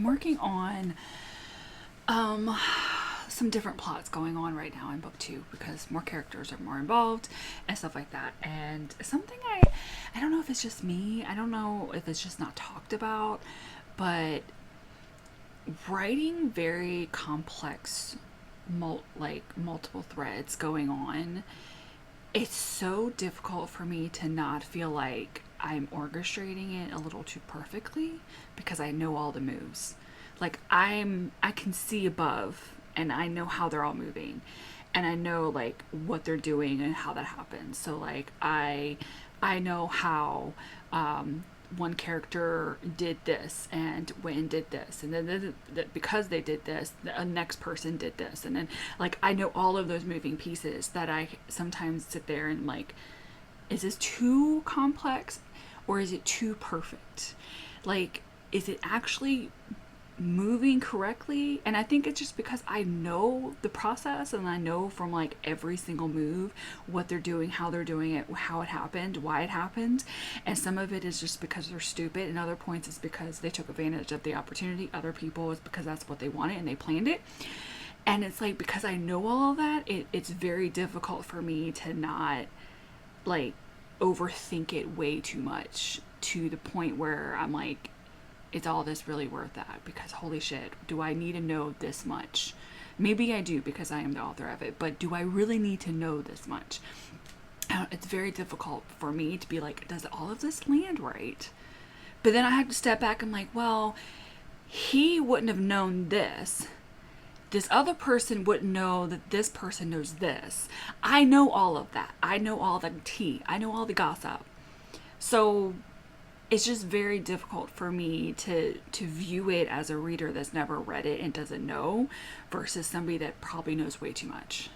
I'm working on um some different plots going on right now in book two because more characters are more involved and stuff like that. And something I don't know if it's just me. I don't know if it's just not talked about, but writing very complex multiple threads going on, it's so difficult for me to not feel like I'm orchestrating it a little too perfectly because I know all the moves. Like I can see above and I know how they're all moving and I know like what they're doing and how that happens. So like I know how one character did this and when did this and then because they did this the next person did this and then like I know all of those moving pieces that I sometimes sit there and like, is this too complex or is it too perfect? Like, is it actually moving correctly? And I think it's just because I know the process and I know from like every single move what they're doing, how they're doing it, how it happened, why it happened. And some of it is just because they're stupid, and other points is because they took advantage of the opportunity. Other people is because that's what they wanted and they planned it. And it's like because I know all of that, it's very difficult for me to not like overthink it way too much to the point where I'm like, is all this really worth that? Because holy shit, do I need to know this much? Maybe I do because I am the author of it, but do I really need to know this much? It's very difficult for me to be like, does all of this land right? But then I have to step back and like, well, he wouldn't have known this. This other person wouldn't know that this person knows this. I know all of that. I know all the tea. I know all the gossip. So it's just very difficult for me to view it as a reader that's never read it and doesn't know versus somebody that probably knows way too much.